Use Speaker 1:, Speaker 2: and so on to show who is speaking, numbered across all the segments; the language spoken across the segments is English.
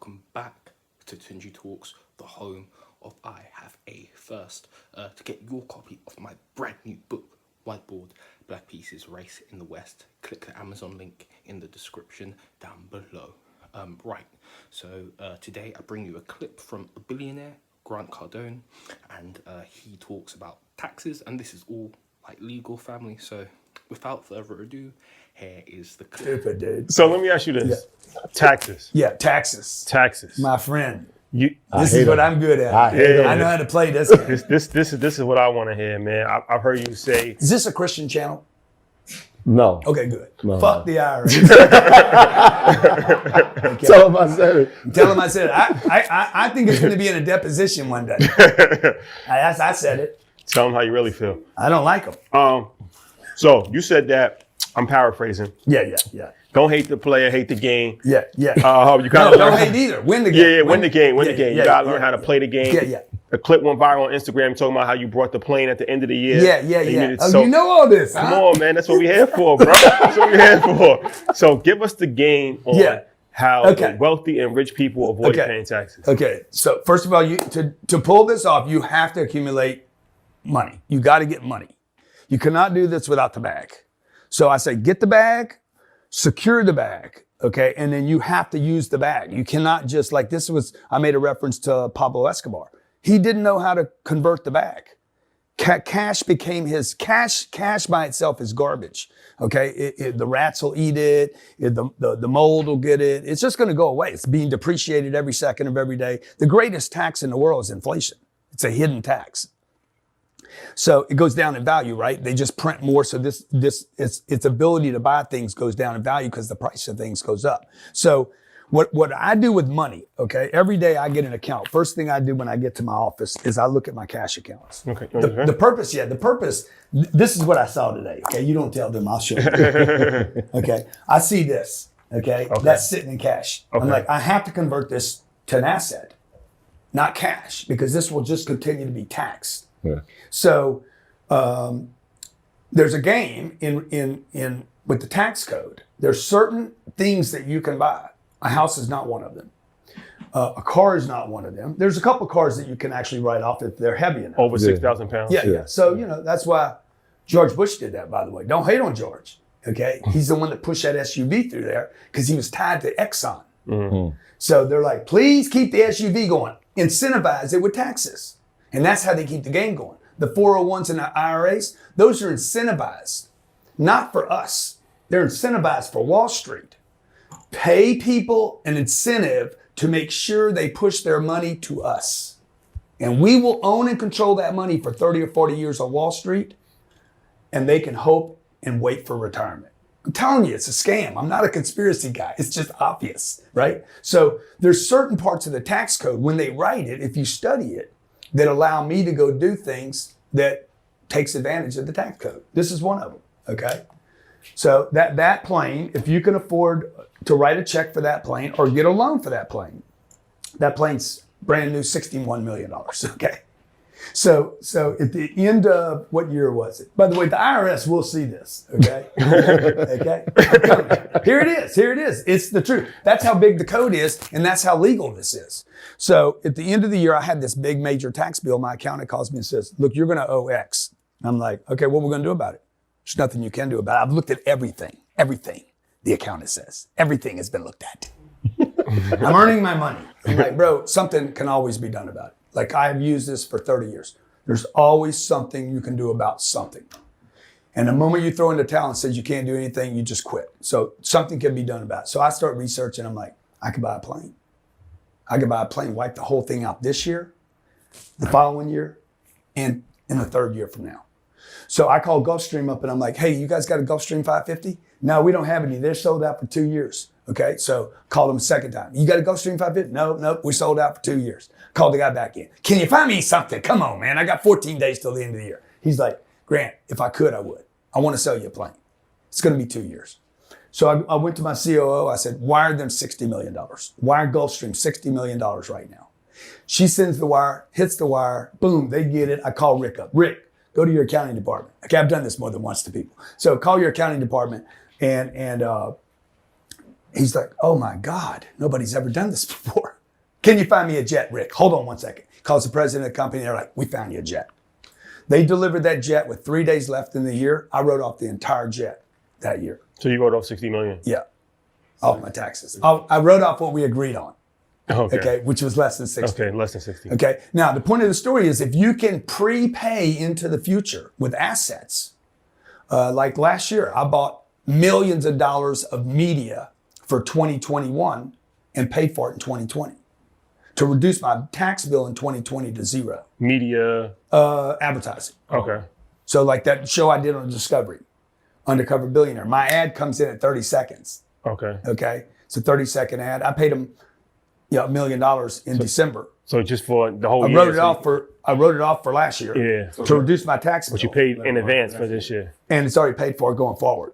Speaker 1: welcome back to Tunji Talks, the home of I Have a First. To get your copy of my brand new book, Whiteboard, Black Pieces, Race in the West, click the Amazon link in the description down below. Today I bring you a clip from a billionaire, Grant Cardone, and he talks about taxes, and this is all like legal family. So without further ado, here is the clip.
Speaker 2: Stupid, dude.
Speaker 3: So let me ask you this. Yeah. Taxes.
Speaker 2: Yeah, taxes.
Speaker 3: Taxes.
Speaker 2: My friend.
Speaker 3: This
Speaker 2: is what I'm good at. I know how to play this game.
Speaker 3: This is what I want to hear, man. I've heard you say.
Speaker 2: Is this a Christian channel?
Speaker 4: No.
Speaker 2: Okay, good.
Speaker 4: No.
Speaker 2: Fuck the IRS.
Speaker 4: Okay. Tell him I said it.
Speaker 2: Tell him I said it. I think it's going to be in a deposition one day. I said it.
Speaker 3: Tell him how you really feel.
Speaker 2: I don't like them.
Speaker 3: So you said that. I'm paraphrasing.
Speaker 2: Yeah.
Speaker 3: Don't hate the player, hate the game.
Speaker 2: Yeah.
Speaker 3: You gotta
Speaker 2: don't hate either. Win the game.
Speaker 3: Yeah, win the game. You gotta learn how to play the game.
Speaker 2: Yeah.
Speaker 3: The clip went viral on Instagram talking about how you brought the plane at the end of the year.
Speaker 2: Yeah.
Speaker 3: You
Speaker 2: know all this, huh?
Speaker 3: Come on, man. That's what we're here for, bro. That's what we're here for. So give us the game on how the wealthy and rich people avoid paying taxes.
Speaker 2: Okay. So first of all, to pull this off, you have to accumulate money. You got to get money. You cannot do this without the bag. So I say, get the bag, secure the bag, okay? And then you have to use the bag. You cannot just I made a reference to Pablo Escobar. He didn't know how to convert the bag. Cash became his, cash by itself is garbage, okay? The rats will eat it, the mold will get it. It's just gonna go away. It's being depreciated every second of every day. The greatest tax in the world is inflation. It's a hidden tax. So it goes down in value, right? They just print more. So its ability to buy things goes down in value because the price of things goes up. So what I do with money, okay, every day I get an account. First thing I do when I get to my office is I look at my cash accounts.
Speaker 3: Okay.
Speaker 2: The purpose, this is what I saw today, okay? You don't tell them, I'll show you. Okay, I see this, okay? That's sitting in cash. Okay. I'm like, I have to convert this to an asset, not cash, because this will just continue to be taxed. Yeah. So there's a game in with the tax code. There's certain things that you can buy. A house is not one of them. A car is not one of them. There's a couple of cars that you can actually write off if they're heavy enough.
Speaker 3: Over 6,000 pounds.
Speaker 2: Yeah. So that's why George Bush did that. By the way, don't hate on George. Okay, he's the one that pushed that SUV through there because he was tied to Exxon. Mm-hmm. So they're like, please keep the SUV going. Incentivize it with taxes. And that's how they keep the game going. The 401s and the IRAs, those are incentivized, not for us. They're incentivized for Wall Street. Pay people an incentive to make sure they push their money to us. And we will own and control that money for 30 or 40 years on Wall Street, and they can hope and wait for retirement. I'm telling you, it's a scam. I'm not a conspiracy guy. It's just obvious, right? So there's certain parts of the tax code, when they write it, if you study it, that allow me to go do things that takes advantage of the tax code. This is one of them, okay? So that plane, if you can afford to write a check for that plane or get a loan for that plane's brand new $61 million, okay? So at the end of, what year was it? By the way, the IRS will see this, okay? Okay? Here it is. It's the truth. That's how big the code is, and that's how legal this is. So at the end of the year, I had this big major tax bill. My accountant calls me and says, look, you're gonna owe X. And I'm like, okay, what are we gonna do about it? There's nothing you can do about it. I've looked at everything, the accountant says. Everything has been looked at. I'm earning my money. I'm like, bro, something can always be done about it. Like, I've used this for 30 years. There's always something you can do about something. And the moment you throw in the towel and says you can't do anything, you just quit. So something can be done about it. So I start researching. I'm like, I could buy a plane. Wipe the whole thing out this year, the following year, and in the third year from now. So I called Gulfstream up and I'm like, hey, you guys got a Gulfstream 550? No, we don't have any. They're sold out for 2 years. Okay, so called them a second time. You got a Gulfstream 550? No, we sold out for 2 years. Called the guy back in. Can you find me something? Come on, man. I got 14 days till the end of the year. He's like, Grant, if I could, I would. I want to sell you a plane. It's going to be 2 years. So I went to my COO. I said, wire them $60 million. Wire Gulfstream $60 million right now. She sends the wire, hits the wire, boom, they get it. I call Rick up. Rick, go to your accounting department. Okay, I've done this more than once to people. So call your accounting department and he's like, oh my God, nobody's ever done this before. Can you find me a jet, Rick? Hold on one second. Calls the president of the company. They're like, we found you a jet. They delivered that jet with 3 days left in the year. I wrote off the entire jet that year.
Speaker 3: So you wrote off $60 million?
Speaker 2: Yeah, off my taxes. I wrote off what we agreed on.
Speaker 3: Okay.
Speaker 2: Which was less than 60.
Speaker 3: Okay, less than 60.
Speaker 2: Okay. Now, the point of the story is if you can prepay into the future with assets, like last year, I bought millions of dollars of media for 2021 and paid for it in 2020 to reduce my tax bill in 2020 to zero.
Speaker 3: Media?
Speaker 2: Advertising.
Speaker 3: Okay.
Speaker 2: So like that show I did on Discovery, Undercover Billionaire, my ad comes in at 30 seconds.
Speaker 3: Okay.
Speaker 2: Okay. It's a 30-second ad. I paid them $1 million in December.
Speaker 3: So just for the whole year?
Speaker 2: I wrote it off for last year to reduce my tax bill.
Speaker 3: But you paid in advance for this year.
Speaker 2: And it's already paid for going forward.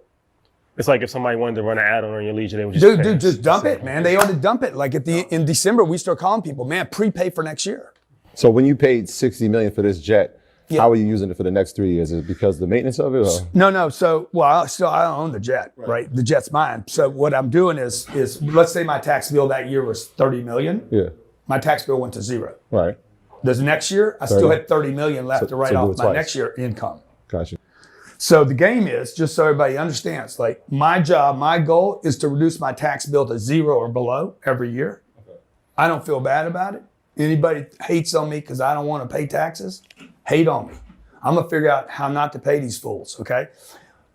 Speaker 3: It's like if somebody wanted to run an ad on your leisure, they would just
Speaker 2: Dude, just dump it, man. They ought to dump it. Like in December, we start calling people, man, prepay for next year.
Speaker 4: So when you paid $60 million for this jet, how are you using it for the next 3 years? Is it because of the maintenance of it? Or?
Speaker 2: No. So, I own the jet, right? The jet's mine. So what I'm doing is let's say my tax bill that year was 30 million.
Speaker 4: Yeah.
Speaker 2: My tax bill went to zero.
Speaker 4: Right.
Speaker 2: This next year, I still had 30 million left to write off my
Speaker 4: twice.
Speaker 2: next year income.
Speaker 4: Gotcha.
Speaker 2: So the game is, just so everybody understands, like my job, my goal is to reduce my tax bill to zero or below every year. Okay. I don't feel bad about it. Anybody hates on me because I don't want to pay taxes, hate on me. I'm gonna figure out how not to pay these fools, okay?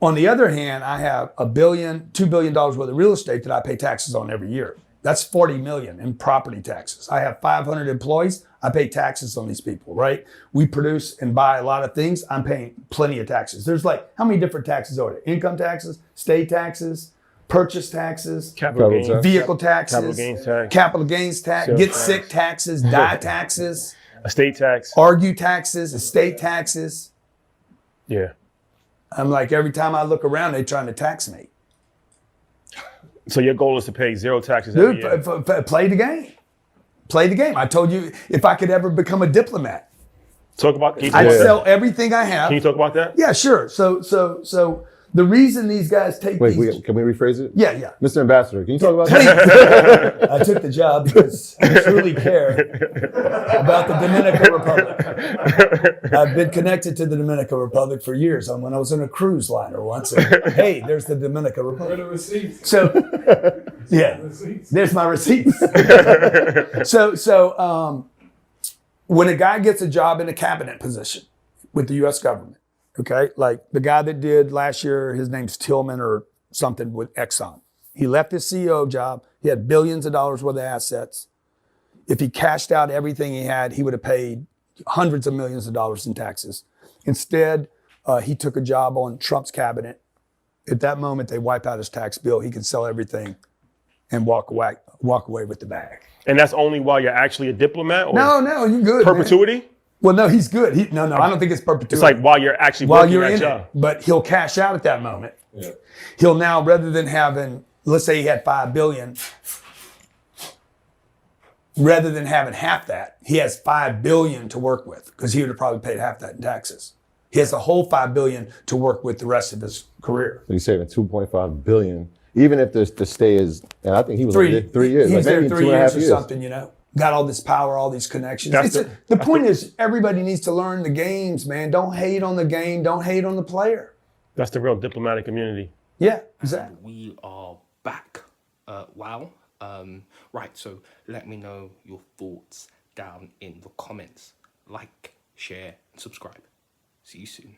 Speaker 2: On the other hand, I have $2 billion worth of real estate that I pay taxes on every year. That's 40 million in property taxes. I have 500 employees. I pay taxes on these people, right? We produce and buy a lot of things. I'm paying plenty of taxes. There's like, how many different taxes are there? Income taxes, state taxes, purchase taxes,
Speaker 3: capital gains,
Speaker 2: vehicle taxes, capital gains tax, get sick taxes, die taxes,
Speaker 3: estate tax,
Speaker 2: argue taxes, estate taxes.
Speaker 3: Yeah.
Speaker 2: I'm like, every time I look around, they're trying to tax me.
Speaker 3: So your goal is to pay zero taxes every year?
Speaker 2: Dude, play the game. Play the game. I told you if I could ever become a diplomat, I'd sell everything I have.
Speaker 3: Can you talk about that?
Speaker 2: Yeah, sure. So the reason these guys take
Speaker 4: can we rephrase it?
Speaker 2: Yeah.
Speaker 4: Mr. Ambassador, can you talk about that?
Speaker 2: I took the job because I truly care about the Dominican Republic. I've been connected to the Dominican Republic for years. When I was in a cruise liner once, hey, there's the Dominican Republic.
Speaker 5: Where are the receipts?
Speaker 2: So, yeah, there's my receipts. So when a guy gets a job in a cabinet position with the U.S. government, okay, like the guy that did last year, his name's Tillman or something with Exxon. He left his CEO job. He had billions of dollars worth of assets. If he cashed out everything he had, he would have paid hundreds of millions of dollars in taxes. Instead, he took a job on Trump's cabinet. At that moment, they wipe out his tax bill. He can sell everything and walk away with the bag.
Speaker 3: And that's only while you're actually a diplomat? Or
Speaker 2: No, you're good.
Speaker 3: perpetuity?
Speaker 2: Man. Well, no, he's good. I don't think it's perpetuity.
Speaker 3: It's like while you're actually working that job.
Speaker 2: It, but he'll cash out at that moment. Yeah. He'll now, rather than having, let's say he had $5 billion, rather than having half that, he has $5 billion to work with because he would have probably paid half that in taxes. He has the whole $5 billion to work with the rest of his career.
Speaker 4: So you're saving $2.5 billion, even if the stay is, and I think he was 3 years.
Speaker 2: He's
Speaker 4: like
Speaker 2: there
Speaker 4: maybe
Speaker 2: 3 years or
Speaker 4: 2.5 years.
Speaker 2: something, Got all this power, all these connections. The point is, everybody needs to learn the games, man. Don't hate on the game. Don't hate on the player.
Speaker 3: That's the real diplomatic immunity.
Speaker 2: Yeah, exactly.
Speaker 1: We are back. Wow. Right, so let me know your thoughts down in the comments. Like, share, and subscribe. See you soon.